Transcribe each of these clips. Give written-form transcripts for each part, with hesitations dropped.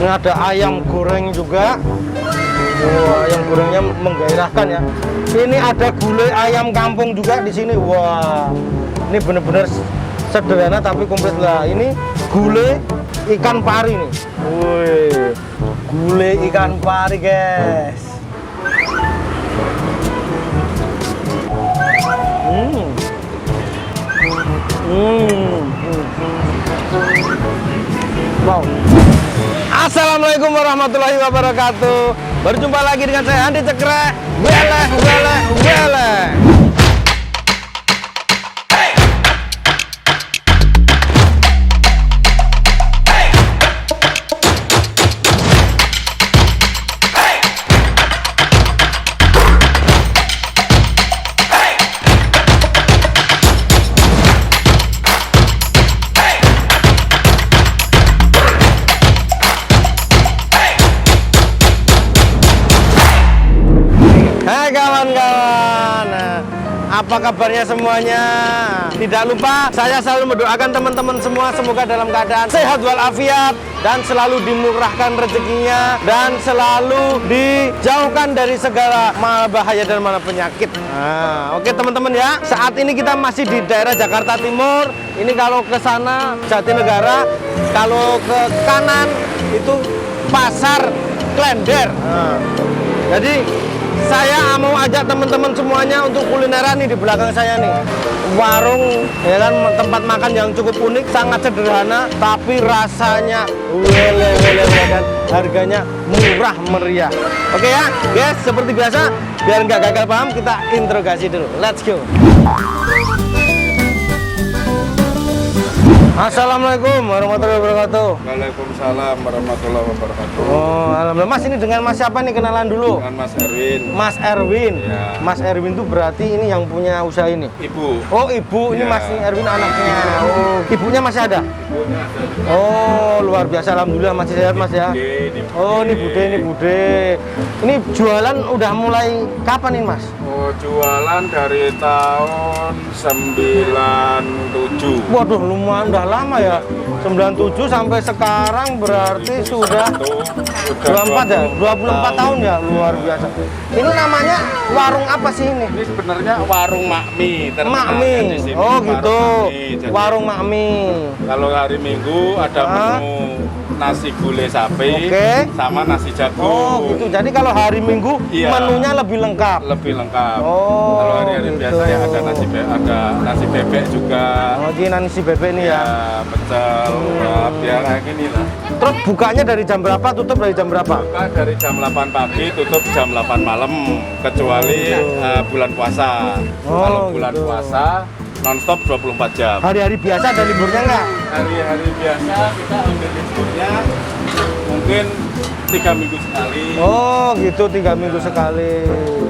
Ini ada ayam goreng juga. Wah, ayam gorengnya menggairahkan ya. Ini ada gulai ayam kampung juga di sini. Wah, ini bener-bener sederhana tapi komplit lah. Ini gulai ikan pari nih. Wih, gulai ikan pari guys. Wow. Assalamualaikum warahmatullahi wabarakatuh. Berjumpa lagi dengan saya Andi Cekrek. Weleh. Hai kawan-kawan, apa kabarnya semuanya? Tidak lupa saya selalu mendoakan teman-teman semua semoga dalam keadaan sehat walafiat dan selalu dimurahkan rezekinya dan selalu dijauhkan dari segala bahaya dan penyakit. Oke teman-teman ya, saat ini kita masih di daerah Jakarta Timur. Ini kalau ke sana Jatinegara, kalau ke kanan itu Pasar Klender. Jadi saya mau ajak teman-teman semuanya untuk kulineran nih di belakang saya nih. Warung ya kan, tempat makan yang cukup unik, sangat sederhana tapi rasanya wele dan harganya murah meriah. Oke ya guys, seperti biasa biar nggak gagal paham kita interogasi dulu. Let's go. Assalamualaikum warahmatullahi wabarakatuh. Waalaikumsalam warahmatullahi wabarakatuh. Oh, alhamdulillah. Mas, ini dengan Mas siapa nih, kenalan dulu? Dengan Mas Erwin. Mas Erwin. Ya. Mas Erwin tuh berarti ini yang punya usaha ini? Ibu. Oh, ibu. Ini Ya. Mas Erwin anaknya. Oh, ibunya masih ada? Ibunya ada. Oh, luar biasa, alhamdulillah masih sehat Mas ya. Oh, ini Bude. Ini jualan udah mulai kapan ini Mas? Oh, jualan dari tahun 97. Waduh, lumayan udah lama ya. 97 sampai sekarang berarti sudah 24 ya? 24 tahun ya, luar biasa. Ini namanya warung apa sih ini? Ini sebenarnya warung Makmi. Makmi. Oh gitu. Warung Makmi. Kalau hari Minggu ada menu nasi gulai sapi sama nasi jagung. Oh gitu. Jadi kalau hari Minggu menunya lebih lengkap. Lebih lengkap. Oh. Kalau hari-hari gitu. biasa ya ada nasi bebek juga. Oh, ini nasi bebek nih ya. Pecel, biar kayak gini lah. Terus bukanya dari jam berapa, tutup dari jam berapa? Buka dari jam 8 pagi, tutup jam 8 malam, kecuali bulan puasa. Kalau bulan puasa nonstop 24 jam. Hari-hari biasa ada liburnya nggak? Hari-hari biasa kita ambil liburnya mungkin 3 minggu sekali. Oh gitu, 3 minggu sekali.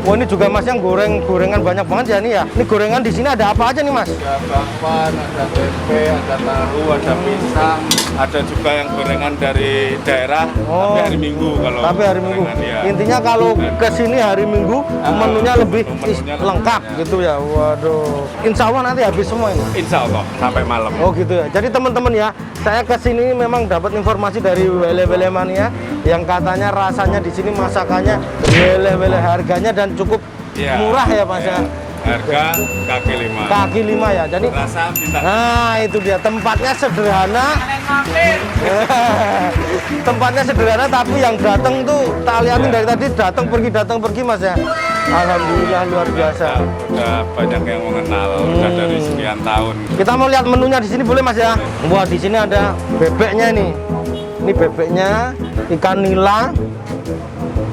Wah, ini juga Mas yang gorengan banyak banget ya nih ya. Ini gorengan di sini ada apa aja nih Mas? Ada bakwan, ada tempe, ada tahu, ada pisang, ada juga yang gorengan dari daerah. Tapi hari Minggu kalau. Tapi hari Minggu. Ya. Intinya kalau ke sini hari Minggu menunya lebih lengkap gitu ya. Waduh. Insya Allah nanti habis semua ini. Insya Allah sampai malam. Oh gitu ya. Jadi teman-teman ya, saya ke sini memang dapat informasi dari Wele Mania yang katanya rasanya di sini masakannya wele harganya dan cukup murah ya Mas ya. Harga kaki 5. Kaki 5 ya. Jadi rasa bintang. Nah, itu dia tempatnya sederhana. Tempatnya sederhana tapi yang datang tuh tak lihatin dari tadi datang pergi Mas ya. Alhamdulillah luar biasa. Udah banyak yang mengenal udah dari sekian tahun. Kita mau lihat menunya di sini boleh Mas ya? Wah, di sini ada bebeknya nih. Ini bebeknya, ikan nila,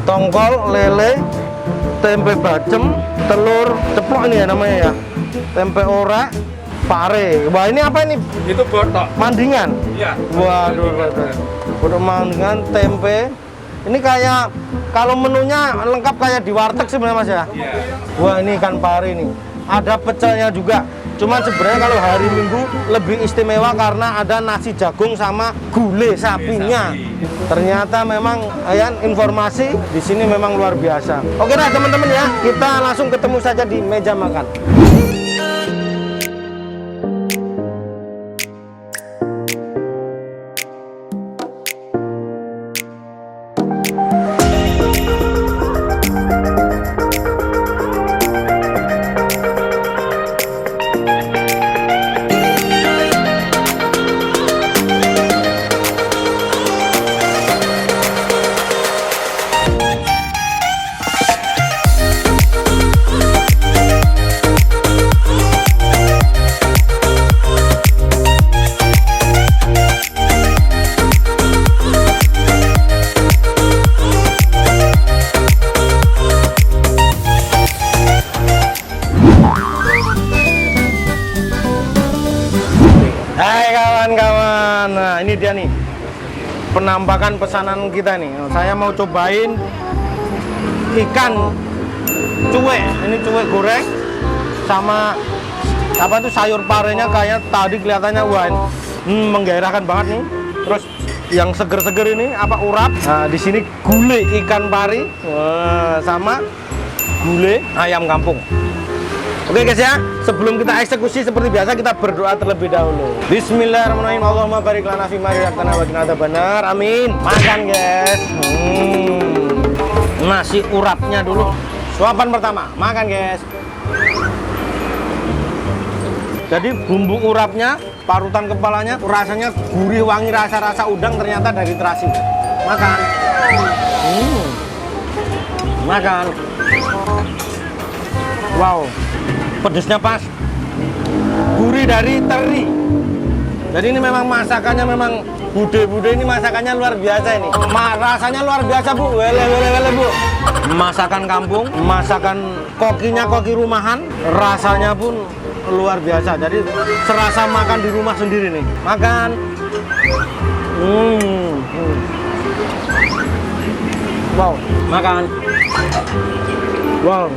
tongkol, lele, tempe bacem, telur ceplok ini ya namanya ya. Tempe orek, pare. Wah, ini apa ini? Itu botok. Mandingan. Iya. Waduh, botok mandingan, tempe. Ini kayak kalau menunya lengkap kayak di warteg sebenarnya Mas ya. Iya. Wah, ini ikan pari nih. Ada pecelnya juga. Cuman sebenarnya kalau hari Minggu lebih istimewa karena ada nasi jagung sama gulai sapinya. Ternyata memang informasi di sini memang luar biasa. Oke dah teman-teman ya, kita langsung ketemu saja di meja makan. nih penampakan pesanan kita nih. Saya mau cobain ikan cuek. Ini cuek goreng sama apa tuh sayur parenya, kayak tadi kelihatannya wah menggairahkan banget nih. Terus yang seger-seger ini apa urap. Nah, di sini gulai ikan pari sama gulai ayam kampung. Oke guys ya, sebelum kita eksekusi seperti biasa kita berdoa terlebih dahulu. Bismillahirrahmanirrahim. Allahumma barik lana fi ma razaqtana wa qina adzabannar. Amin. Makan guys. Nasi urapnya dulu. Suapan pertama, makan guys. Jadi bumbu urapnya, parutan kepalanya, rasanya gurih wangi, rasa-rasa udang ternyata dari terasi. Makan. Makan. Wow. Pedesnya pas, gurih dari teri. Jadi ini memang masakannya memang bude-bude ini masakannya luar biasa ini. Rasanya luar biasa bu, wele bu. Masakan kampung, masakan kokinya koki rumahan, rasanya pun luar biasa. Jadi serasa makan di rumah sendiri nih. Makan. Wow, makan. Wow.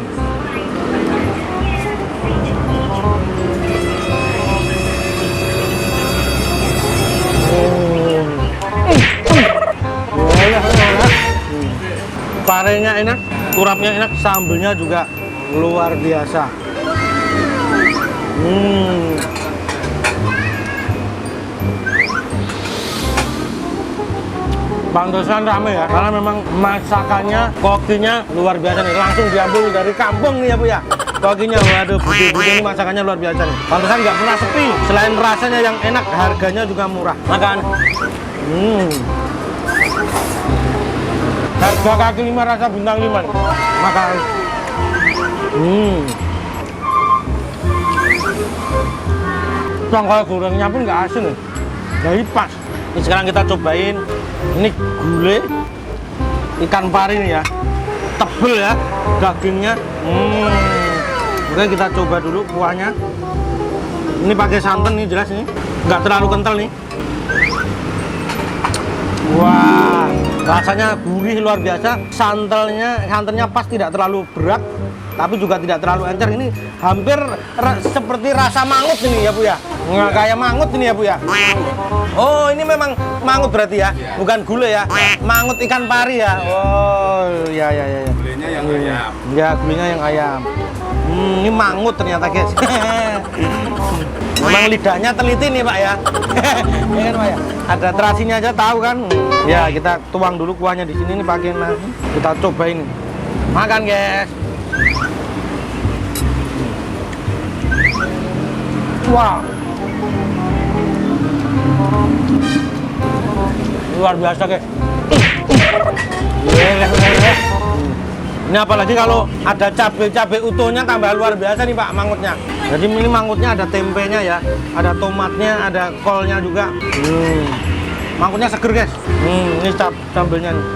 Parenya enak, urapnya enak, sambelnya juga luar biasa. Pantesan rame ya, karena memang masakannya, kokinya luar biasa nih. Langsung diambil dari kampung nih ya bu ya. Kokinya, waduh, bude-bude ini masakannya luar biasa nih. Pantesan nggak pernah sepi. Selain rasanya yang enak, harganya juga murah. Makan. Harga kaki 5 rasa bintang 5 nih. Makan. Tongkol gorengnya pun nggak asin nih. Jadi pas. Ini sekarang kita cobain. Ini gulai ikan pari nih ya. Tebel ya dagingnya. Oke, kita coba dulu kuahnya. Ini pakai santan nih, jelas nih. Nggak terlalu kental nih. Wah, rasanya gurih luar biasa. Santannya pas, tidak terlalu berat, tapi juga tidak terlalu encer. Ini hampir seperti rasa mangut ini ya bu ya. Nggak kayak mangut ini ya bu ya. Oh, ini memang mangut berarti ya, bukan gulai ya. Mangut ikan pari ya. Oh, ya. Gulainya yang ayam. Ya, gulainya yang ayam. Ini mangut ternyata guys. Memang lidahnya teliti nih pak ya. Ya kan pak ya. Ada terasinya aja tahu kan. Ya kita tuang dulu kuahnya di sini nih pakai nasi. Kita cobain. Makan guys. Wow. Luar biasa guys. Ini apalagi kalau ada cabai utuhnya tambah luar biasa nih pak mangutnya. Jadi ini mangutnya ada tempenya ya, ada tomatnya, ada kolnya juga. Mangutnya seger guys. Ini sambelnya nih.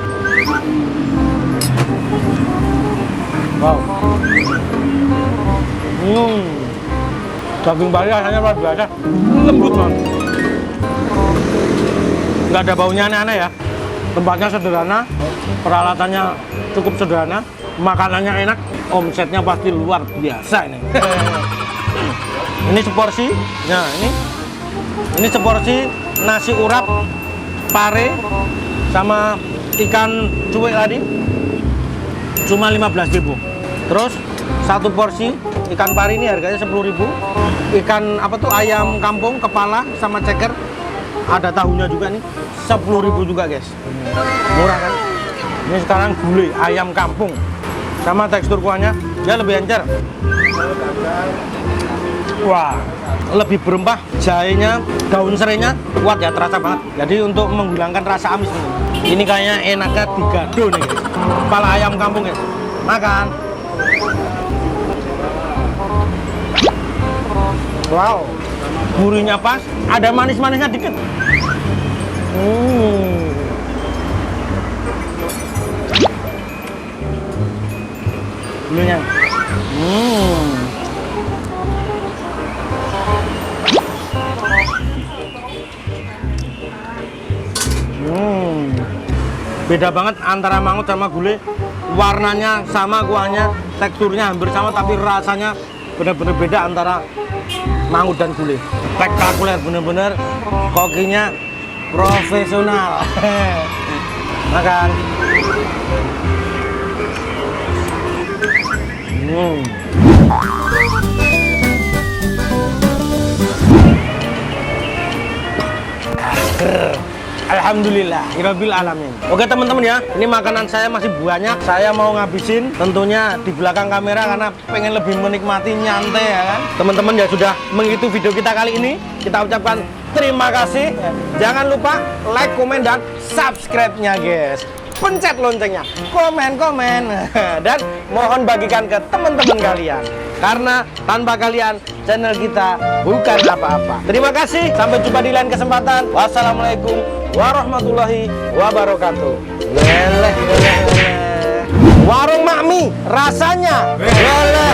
Wow. Daging pari rasanya luar biasa, lembut banget. Nggak ada baunya aneh-aneh ya. Tempatnya sederhana, peralatannya cukup sederhana, makanannya enak, omsetnya pasti luar biasa ini. Ini seporsi, nah ini seporsi nasi urap, pare, sama ikan cuek tadi, cuma 15.000. Terus satu porsi ikan pari ini harganya 10.000. Ikan apa tuh ayam kampung, kepala sama ceker, ada tahunya juga nih, 10.000 juga guys. Murah kan? Ini sekarang gulai ayam kampung sama tekstur kuahnya dia lebih encer. Wah, lebih berempah, jahenya, daun serainya kuat ya, terasa banget. Jadi untuk menghilangkan rasa amis ini kayaknya enaknya digado nih guys. Kepala ayam kampung guys. Makan. Wow, gurihnya pas, ada manis-manisnya dikit. Gulanya. Beda banget antara mangut sama gulai. Warnanya sama, kuahnya, teksturnya hampir sama, tapi rasanya benar-benar beda antara mangut dan gulai. Spektakuler, bener-bener kokinya profesional. Makan. Alhamdulillah, Rabbil alamin. Oke teman-teman ya, ini makanan saya masih banyak. Saya mau ngabisin tentunya di belakang kamera karena pengen lebih menikmati nyantai ya kan. Teman-teman ya sudah mengikuti video kita kali ini. Kita ucapkan terima kasih. Jangan lupa like, komen, dan subscribe-nya guys. Pencet loncengnya, komen, dan mohon bagikan ke teman-teman kalian. Karena tanpa kalian, channel kita bukan apa-apa. Terima kasih, sampai jumpa di lain kesempatan. Wassalamualaikum warahmatullahi wabarakatuh. Leleh. Warung Makmi, rasanya leleh.